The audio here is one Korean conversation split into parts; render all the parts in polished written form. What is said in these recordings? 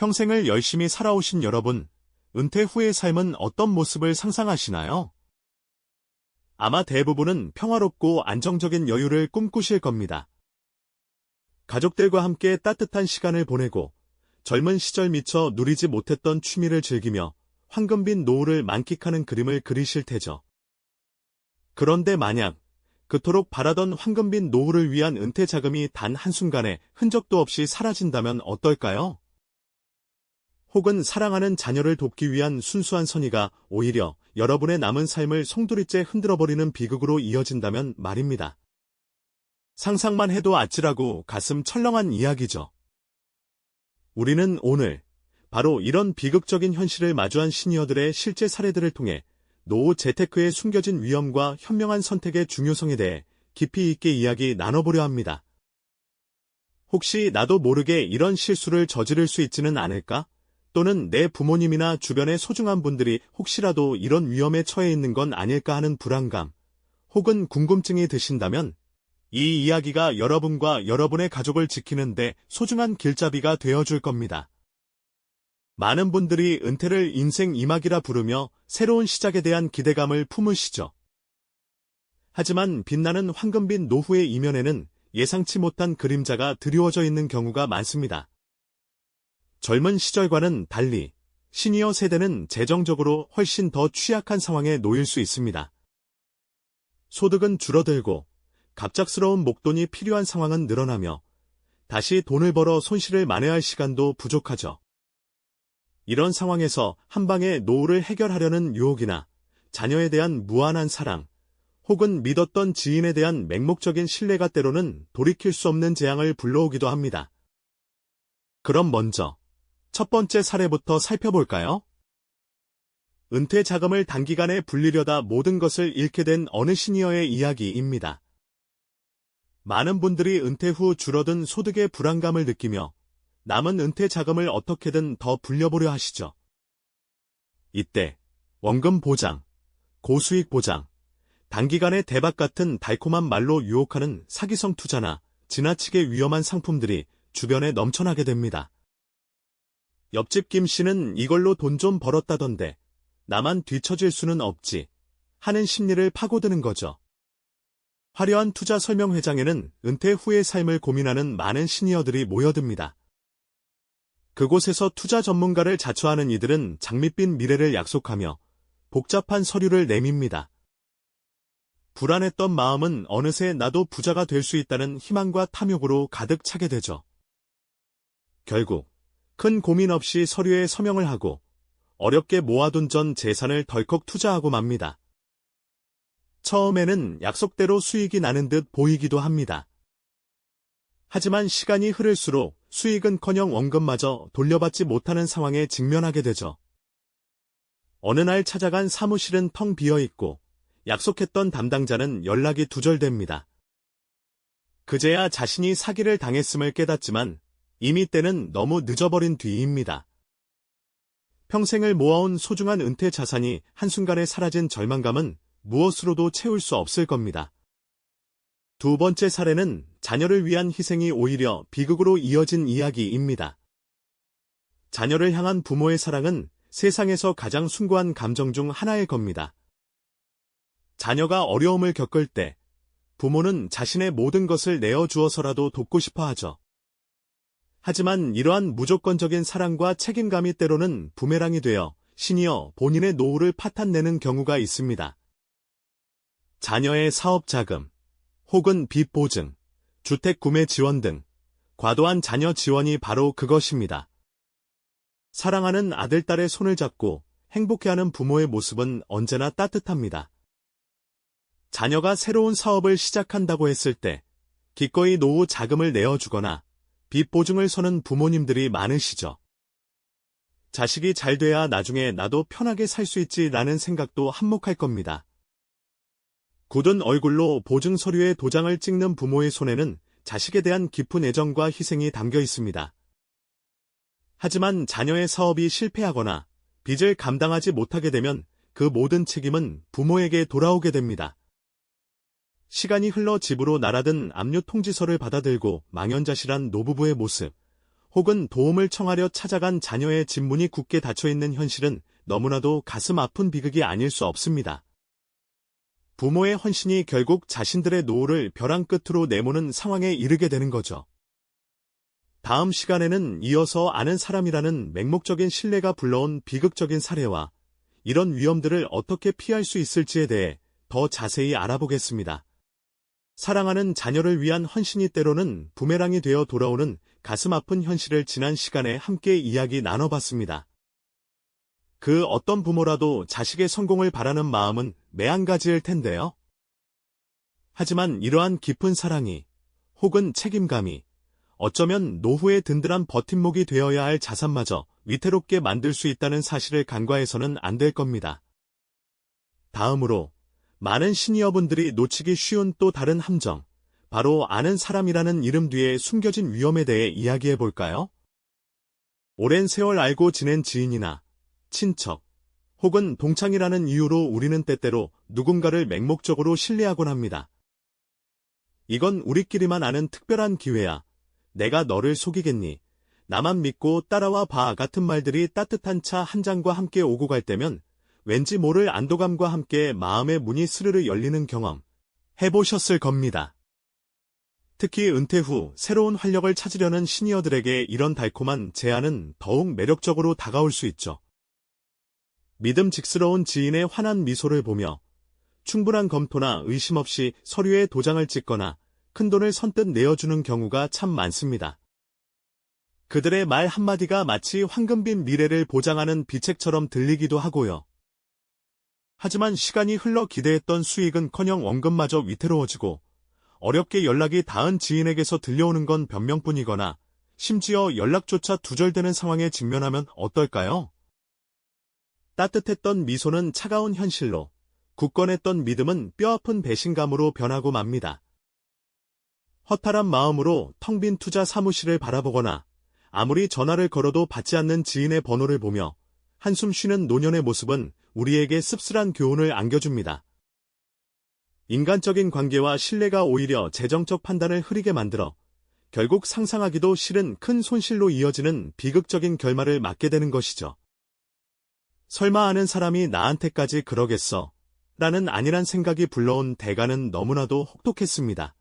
평생을 열심히 살아오신 여러분, 은퇴 후의 삶은 어떤 모습을 상상하시나요? 아마 대부분은 평화롭고 안정적인 여유를 꿈꾸실 겁니다. 가족들과 함께 따뜻한 시간을 보내고 젊은 시절 미처 누리지 못했던 취미를 즐기며 황금빛 노후를 만끽하는 그림을 그리실 테죠. 그런데 만약 그토록 바라던 황금빛 노후를 위한 은퇴 자금이 단 한순간에 흔적도 없이 사라진다면 어떨까요? 혹은 사랑하는 자녀를 돕기 위한 순수한 선의가 오히려 여러분의 남은 삶을 송두리째 흔들어버리는 비극으로 이어진다면 말입니다. 상상만 해도 아찔하고 가슴 철렁한 이야기죠. 우리는 오늘 바로 이런 비극적인 현실을 마주한 시니어들의 실제 사례들을 통해 노후 재테크의 숨겨진 위험과 현명한 선택의 중요성에 대해 깊이 있게 이야기 나눠보려 합니다. 혹시 나도 모르게 이런 실수를 저지를 수 있지는 않을까? 또는 내 부모님이나 주변의 소중한 분들이 혹시라도 이런 위험에 처해 있는 건 아닐까 하는 불안감, 혹은 궁금증이 드신다면 이 이야기가 여러분과 여러분의 가족을 지키는 데 소중한 길잡이가 되어줄 겁니다. 많은 분들이 은퇴를 인생 2막이라 부르며 새로운 시작에 대한 기대감을 품으시죠. 하지만 빛나는 황금빛 노후의 이면에는 예상치 못한 그림자가 드리워져 있는 경우가 많습니다. 젊은 시절과는 달리 시니어 세대는 재정적으로 훨씬 더 취약한 상황에 놓일 수 있습니다. 소득은 줄어들고 갑작스러운 목돈이 필요한 상황은 늘어나며 다시 돈을 벌어 손실을 만회할 시간도 부족하죠. 이런 상황에서 한방에 노후를 해결하려는 유혹이나 자녀에 대한 무한한 사랑, 혹은 믿었던 지인에 대한 맹목적인 신뢰가 때로는 돌이킬 수 없는 재앙을 불러오기도 합니다. 그럼 먼저 첫 번째 사례부터 살펴볼까요? 은퇴 자금을 단기간에 불리려다 모든 것을 잃게 된 어느 시니어의 이야기입니다. 많은 분들이 은퇴 후 줄어든 소득의 불안감을 느끼며 남은 은퇴 자금을 어떻게든 더 불려보려 하시죠. 이때 원금 보장, 고수익 보장, 단기간의 대박 같은 달콤한 말로 유혹하는 사기성 투자나 지나치게 위험한 상품들이 주변에 넘쳐나게 됩니다. 옆집 김 씨는 이걸로 돈 좀 벌었다던데 나만 뒤처질 수는 없지 하는 심리를 파고드는 거죠. 화려한 투자 설명회장에는 은퇴 후의 삶을 고민하는 많은 시니어들이 모여듭니다. 그곳에서 투자 전문가를 자처하는 이들은 장밋빛 미래를 약속하며 복잡한 서류를 내밉니다. 불안했던 마음은 어느새 나도 부자가 될 수 있다는 희망과 탐욕으로 가득 차게 되죠. 결국 큰 고민 없이 서류에 서명을 하고 어렵게 모아둔 전 재산을 덜컥 투자하고 맙니다. 처음에는 약속대로 수익이 나는 듯 보이기도 합니다. 하지만 시간이 흐를수록 수익은커녕 원금마저 돌려받지 못하는 상황에 직면하게 되죠. 어느 날 찾아간 사무실은 텅 비어있고 약속했던 담당자는 연락이 두절됩니다. 그제야 자신이 사기를 당했음을 깨닫지만 이미 때는 너무 늦어버린 뒤입니다. 평생을 모아온 소중한 은퇴 자산이 한순간에 사라진 절망감은 무엇으로도 채울 수 없을 겁니다. 두 번째 사례는 자녀를 위한 희생이 오히려 비극으로 이어진 이야기입니다. 자녀를 향한 부모의 사랑은 세상에서 가장 숭고한 감정 중 하나일 겁니다. 자녀가 어려움을 겪을 때 부모는 자신의 모든 것을 내어주어서라도 돕고 싶어 하죠. 하지만 이러한 무조건적인 사랑과 책임감이 때로는 부메랑이 되어 시니어 본인의 노후를 파탄내는 경우가 있습니다. 자녀의 사업 자금, 혹은 빚 보증, 주택 구매 지원 등 과도한 자녀 지원이 바로 그것입니다. 사랑하는 아들, 딸의 손을 잡고 행복해하는 부모의 모습은 언제나 따뜻합니다. 자녀가 새로운 사업을 시작한다고 했을 때 기꺼이 노후 자금을 내어주거나 빚 보증을 서는 부모님들이 많으시죠. 자식이 잘 돼야 나중에 나도 편하게 살 수 있지라는 생각도 한몫할 겁니다. 굳은 얼굴로 보증 서류에 도장을 찍는 부모의 손에는 자식에 대한 깊은 애정과 희생이 담겨 있습니다. 하지만 자녀의 사업이 실패하거나 빚을 감당하지 못하게 되면 그 모든 책임은 부모에게 돌아오게 됩니다. 시간이 흘러 집으로 날아든 압류 통지서를 받아들고 망연자실한 노부부의 모습, 혹은 도움을 청하려 찾아간 자녀의 집 문이 굳게 닫혀있는 현실은 너무나도 가슴 아픈 비극이 아닐 수 없습니다. 부모의 헌신이 결국 자신들의 노후를 벼랑 끝으로 내모는 상황에 이르게 되는 거죠. 다음 시간에는 이어서 아는 사람이라는 맹목적인 신뢰가 불러온 비극적인 사례와 이런 위험들을 어떻게 피할 수 있을지에 대해 더 자세히 알아보겠습니다. 사랑하는 자녀를 위한 헌신이 때로는 부메랑이 되어 돌아오는 가슴 아픈 현실을 지난 시간에 함께 이야기 나눠봤습니다. 그 어떤 부모라도 자식의 성공을 바라는 마음은 매한가지일 텐데요. 하지만 이러한 깊은 사랑이 혹은 책임감이 어쩌면 노후의 든든한 버팀목이 되어야 할 자산마저 위태롭게 만들 수 있다는 사실을 간과해서는 안 될 겁니다. 다음으로 많은 시니어분들이 놓치기 쉬운 또 다른 함정, 바로 아는 사람이라는 이름 뒤에 숨겨진 위험에 대해 이야기해 볼까요? 오랜 세월 알고 지낸 지인이나 친척, 혹은 동창이라는 이유로 우리는 때때로 누군가를 맹목적으로 신뢰하곤 합니다. 이건 우리끼리만 아는 특별한 기회야. 내가 너를 속이겠니? 나만 믿고 따라와 봐 같은 말들이 따뜻한 차 한 잔과 함께 오고 갈 때면 왠지 모를 안도감과 함께 마음의 문이 스르르 열리는 경험 해보셨을 겁니다. 특히 은퇴 후 새로운 활력을 찾으려는 시니어들에게 이런 달콤한 제안은 더욱 매력적으로 다가올 수 있죠. 믿음직스러운 지인의 환한 미소를 보며 충분한 검토나 의심 없이 서류에 도장을 찍거나 큰돈을 선뜻 내어주는 경우가 참 많습니다. 그들의 말 한마디가 마치 황금빛 미래를 보장하는 비책처럼 들리기도 하고요. 하지만 시간이 흘러 기대했던 수익은커녕 원금마저 위태로워지고 어렵게 연락이 닿은 지인에게서 들려오는 건 변명뿐이거나 심지어 연락조차 두절되는 상황에 직면하면 어떨까요? 따뜻했던 미소는 차가운 현실로, 굳건했던 믿음은 뼈아픈 배신감으로 변하고 맙니다. 허탈한 마음으로 텅 빈 투자 사무실을 바라보거나 아무리 전화를 걸어도 받지 않는 지인의 번호를 보며 한숨 쉬는 노년의 모습은 우리에게 씁쓸한 교훈을 안겨줍니다. 인간적인 관계와 신뢰가 오히려 재정적 판단을 흐리게 만들어 결국 상상하기도 싫은 큰 손실로 이어지는 비극적인 결말을 맞게 되는 것이죠. 설마 아는 사람이 나한테까지 그러겠어? 라는 안일한 생각이 불러온 대가는 너무나도 혹독했습니다.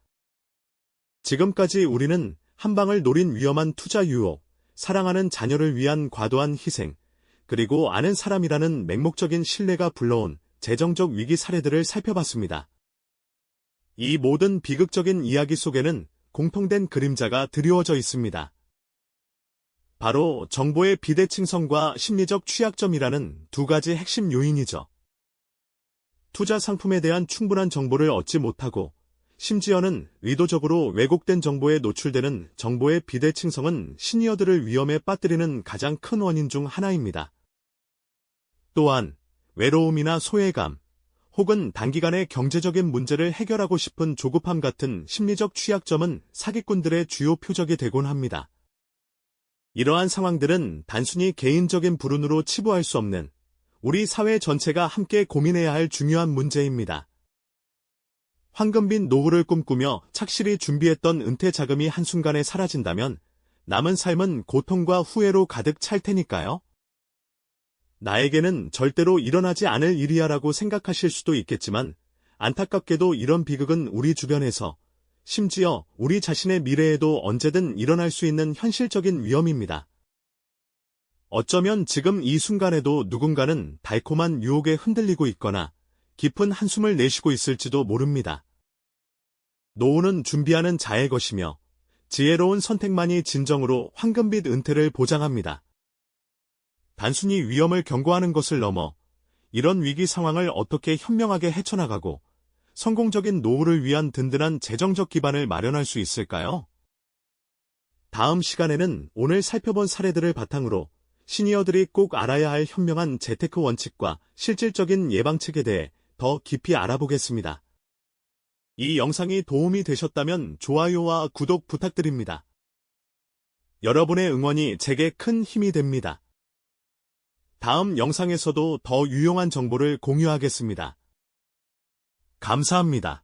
지금까지 우리는 한 방을 노린 위험한 투자 유혹, 사랑하는 자녀를 위한 과도한 희생, 그리고 아는 사람이라는 맹목적인 신뢰가 불러온 재정적 위기 사례들을 살펴봤습니다. 이 모든 비극적인 이야기 속에는 공통된 그림자가 드리워져 있습니다. 바로 정보의 비대칭성과 심리적 취약점이라는 두 가지 핵심 요인이죠. 투자 상품에 대한 충분한 정보를 얻지 못하고 심지어는 의도적으로 왜곡된 정보에 노출되는 정보의 비대칭성은 시니어들을 위험에 빠뜨리는 가장 큰 원인 중 하나입니다. 또한 외로움이나 소외감, 혹은 단기간의 경제적인 문제를 해결하고 싶은 조급함 같은 심리적 취약점은 사기꾼들의 주요 표적이 되곤 합니다. 이러한 상황들은 단순히 개인적인 불운으로 치부할 수 없는 우리 사회 전체가 함께 고민해야 할 중요한 문제입니다. 황금빛 노후를 꿈꾸며 착실히 준비했던 은퇴 자금이 한순간에 사라진다면 남은 삶은 고통과 후회로 가득 찰 테니까요. 나에게는 절대로 일어나지 않을 일이야라고 생각하실 수도 있겠지만 안타깝게도 이런 비극은 우리 주변에서 심지어 우리 자신의 미래에도 언제든 일어날 수 있는 현실적인 위험입니다. 어쩌면 지금 이 순간에도 누군가는 달콤한 유혹에 흔들리고 있거나 깊은 한숨을 내쉬고 있을지도 모릅니다. 노후는 준비하는 자의 것이며 지혜로운 선택만이 진정으로 황금빛 은퇴를 보장합니다. 단순히 위험을 경고하는 것을 넘어 이런 위기 상황을 어떻게 현명하게 헤쳐나가고 성공적인 노후를 위한 든든한 재정적 기반을 마련할 수 있을까요? 다음 시간에는 오늘 살펴본 사례들을 바탕으로 시니어들이 꼭 알아야 할 현명한 재테크 원칙과 실질적인 예방책에 대해 더 깊이 알아보겠습니다. 이 영상이 도움이 되셨다면 좋아요와 구독 부탁드립니다. 여러분의 응원이 제게 큰 힘이 됩니다. 다음 영상에서도 더 유용한 정보를 공유하겠습니다. 감사합니다.